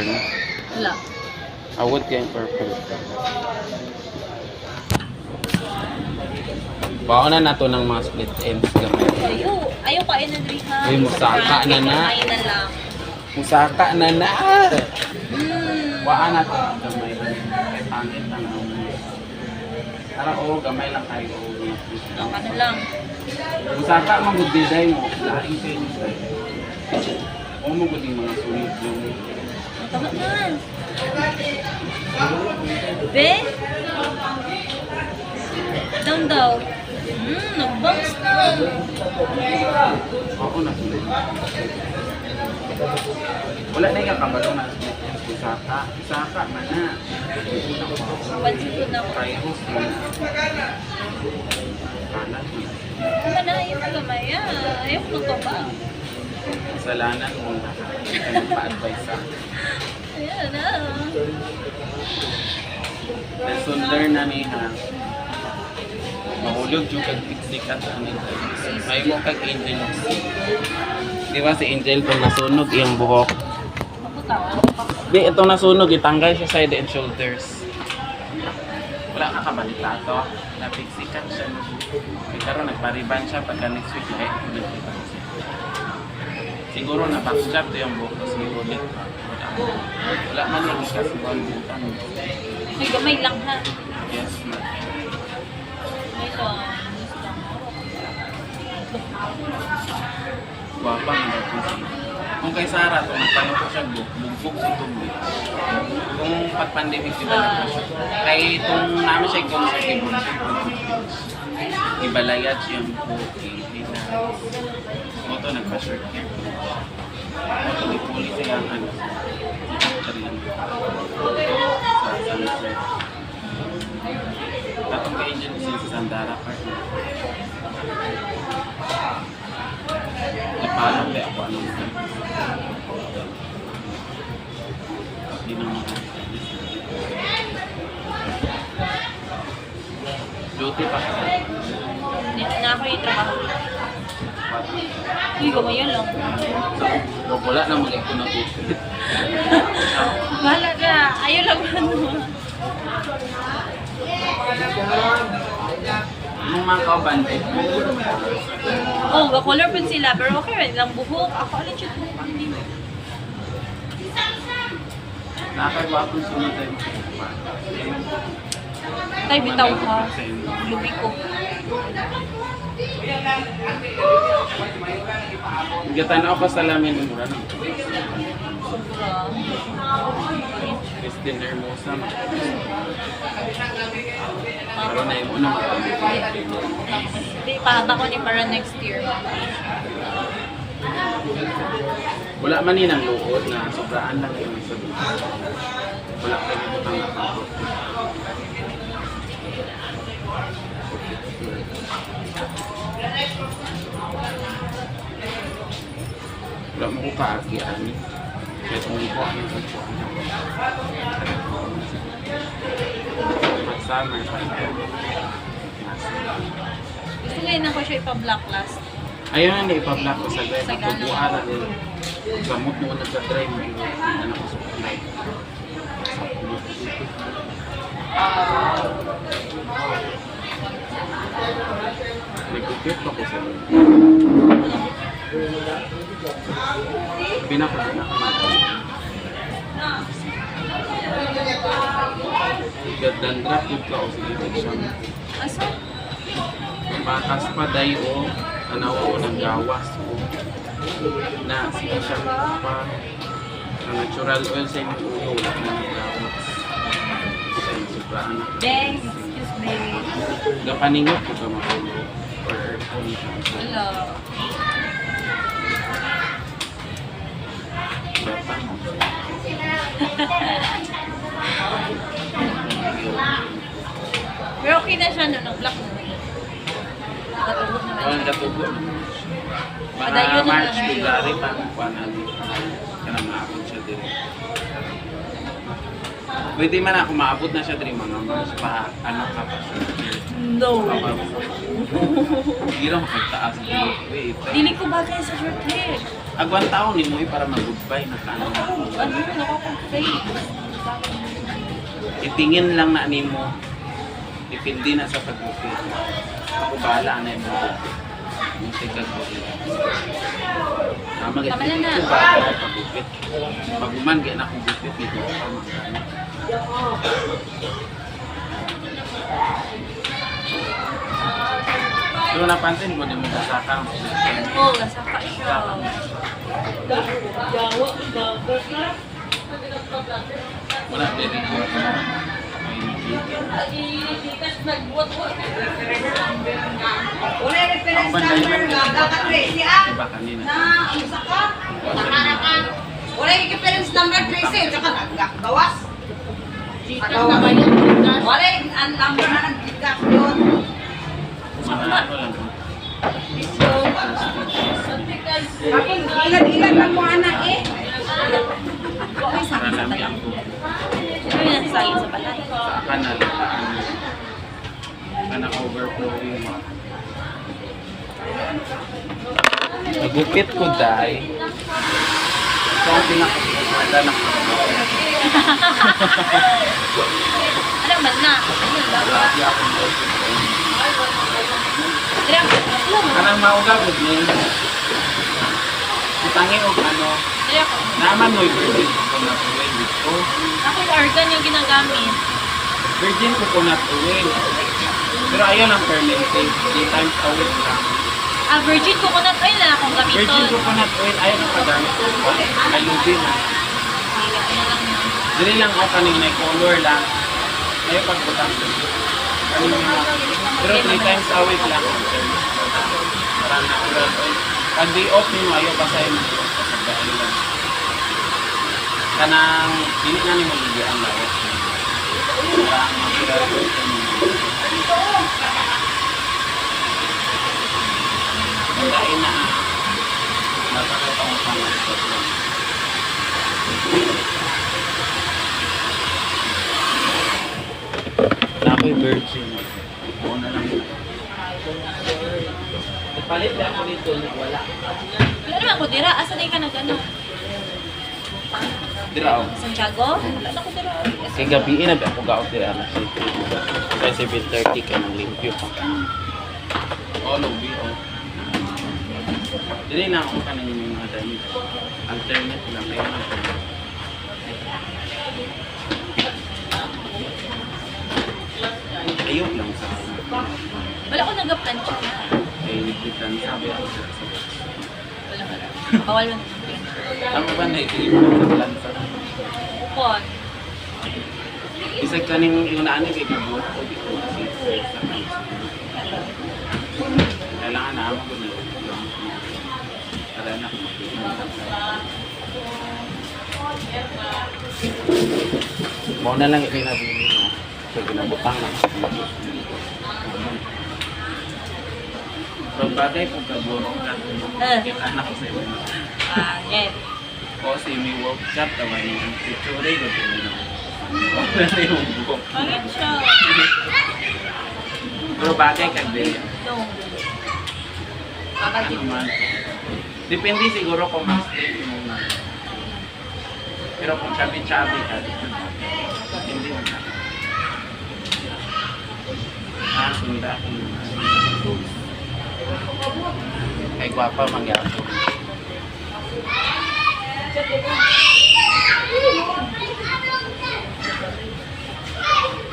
corn. Wala. Awod kayong purple. Baon na nato ng mga split ends gamay. Ayaw kain na rin ha. Uy, musaka na na. Kain na lang. Musaka na na! Waan na to. Mm. Gamay lang. Kaya pangit lang. Tara, gamay lang tayo. Ang ano lang. Musaka, magbudiday mo. Laing kayo. O magbudiday mga sulit yung... Tama na. Ben? Down daw. Nag-bounce na. Ako na sulit. Wala na yung kabalo na sulit yung Isaka. Isaka man na. Pansin ko na. Try host mo na. Kalat mo. Tama na, ayaw ka maya. Ayaw ko to ba? Kasalanan mo na. Kaya pa-advise sa Ayan na. lesson learn na niya. Mahulog yung kag-tiksikat sa amin. May mo kag-angel of sea. Di ba si Angel kung nasunog iyang buhok? Ako tawa. Di, itong nasunog, itanggal siya side and shoulders. Wala ka kabalita to. Napiksikat siya. May karoon, nagpariban siya pagka next week na nagpariban siya. Siguro na backstrap to yung buhok kasi ulit. Wala man yung kasi buwan-butan. May gamay lang ha. Yes, ma'am. May lang. Wapang na po siya. Kung kay Sarah, kung nagtanong ko siya, bugbog si tubig. Kung pag-pandemic, di ba na siya? Kaya itong namin siya i-concert, ibalayat siyang puki. Moto nagpa-shirt niya. Moto ipuli siya ang ano. Sa sunset. Tatong ka-angel siya sa Sandara Park. Napalong kaya ako anong hindi naman duty pa Dito na ako yung trabaho. Uy, gamay lang. so wala na mga ito na duty. Bahala ka. Ayaw lang ano. Nung mga kaubante Oh, ga-color pa sila. Pero okay rin lang buhok. Ako alin siya buhok. Hindi mo. nakakagwapong sunod tayo Tay, bitaw ka. Lubi ko. Gatanaw pa sa lamin ng mura ng Sobra. Christine Hermosa. Pero na yung unang Hindi, pahata ko ni para next year. wala man yun ang luod na sobraan lang yung sabi. Wala pa yung butang nakakot. Wala mo ko kaagian. Kaya tumiko ang pagkuhan. Summer pa ito. Gusto ngayon ako siya ipa-black last. Ayaw na ipa-block ko sa guys. Sa gano'n. Pagkuhan na din. Gamot mo na sa drive. Ano ko supply. Nagkukit pa ko sa pinapagkakamata. Dandruff yun ka o sa infection. Asa? Bakas pa dayo, tanaw ko ng gawas ko. Na, sige siya pa. Ang natural oil sa inyong ulo, wala na ng gawas. Sa inyong sobraan na. Thanks, excuse me. Gapaningot ko ka makulo. Or earphone ka. Hello. Gapang mo. Pero okay na siya no, nag-black na. Nakatulog naman O, siya. natubo. Padayon Mga na March, lang. February pa ang kuha natin. Kaya maabot siya din. Pwede man ako maabot na siya din mga March pa. Ano ka pa siya? No. Hindi lang magtaas. Wait. Dili ko bagay sa short hair. Agwan taon ni mo para mag-goodbye na ka. Ano, nakakapag-fake. Itingin lang na nimo. Depende na sa paggupit. Ako bahala na yung paggupit. Yung tigag ko. Mag-ipit na. ko ba ako paggupit. Maguman, kaya na akong gupit nito. So napansin ko, di mo kasakang. Oo, nasaka siya. Wala, very good. Wala yung reference number nga, Tracy ah. Diba kanina? Na, usa ka, nakarakan. Wala yung reference number, Tracy, tsaka naggawas. Wala yung number na nag-gigas yun. Mga ano lang. Bakit ilan-ilan lang mo anak eh? Okay, sa akin sa Marami balay. ang buko. Ano yung nasasagin sa balay? Sa kanal. Kanang overflowing mo. Nagupit ko dahil. So, ang pinakaganda na ko. Ano man na? Ano ba? Lagi akong gupit. Kaya, alam mo. Kanang maugabot niya. Utangin o ano. Kaya ako. Naman mo yung virgin coconut oil dito. Ako yung argan yung ginagamit. Virgin coconut oil. Pero ayaw ng fermenting. 3 times a week lang. Ah, virgin coconut oil na akong gamiton. Virgin coconut oil, ayaw ng pagamit ko. Ayubin na. Dili lang ako kanina color lang. Ayaw pagbutang ko. Kanina lang. Pero 3 times a week lang. Parang natural oil. Pag day off nyo, ayaw basahin mo. Ayun lang. Kanang, hindi na ni maligay ang lawas. Parang natural oil. Kain na. Napakita ko pa ng spot lang. Na ako'y virgin. Oo na lang. Ipalit lang ako dito na wala. Wala naman ko dira. Asa na ka na gano'n? Dira ako. Santiago? Wala na ko dira. Kay gabi na ba ako gaot dira na city. Kasi 7:30 ka ng limpyo pa. Oh, lubi oh. Dili na ako kanin yung mga damit. Alternate lang kayo na. Ayok lang sa akin. Wala ko nag-plancha na. Kay lipitan sabi ako sa Wala. Bawal man. Tama ba na itilipin sa plansa? Upon. Isag ka ning yung naanin kay Gabuot o dito kasi sa kanisa. Kailangan na ako na para na mo na lang itinabili mo. So, ginabutang na. So, bagay kung Gabuot ka. Kita anak ko sa iyo. Ah, yes. O si may World Cup, tawa niya ang picture rin. Wala na yung buhok. Pangit siya. Pero bagay ka din. No. Ano man. Depende siguro kung mas take mo na. Pero kung chubby-chubby ka, hindi mo na. Sunda ko naman. Kay gwapa magyapon.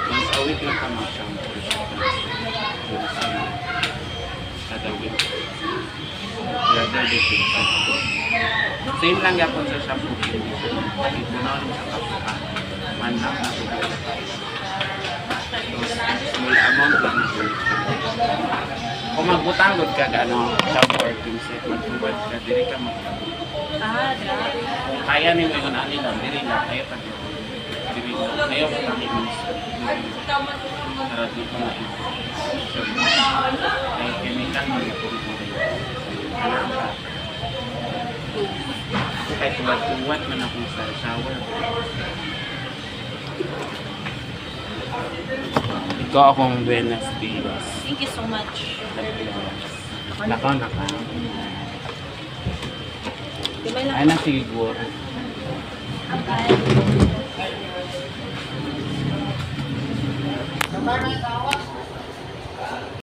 Once a week lang ka mag-shampoo. Kada week. Rather different. Same lang yapon sa shampoo. Ipunaw rin sa kapuka. Manhap na ito. Small amount lang ito. Kung magbutangod ka ano, shampoo or pinset, magtubad ka, dili ka magtubad. Ah, grabe. Kung kaya ni mo yung ano lang, dili lang, ayaw pa dito. Dili lang, ayaw pa kami minsan. Para di ko na ito. Ay, chemical mo yung puri-puri. Kahit tuwad-tuwad man ako sa shower. Ikaw akong Buenos Dias. Thank you so much. Naka. Di ba lang? Ay, na siguro. Bye.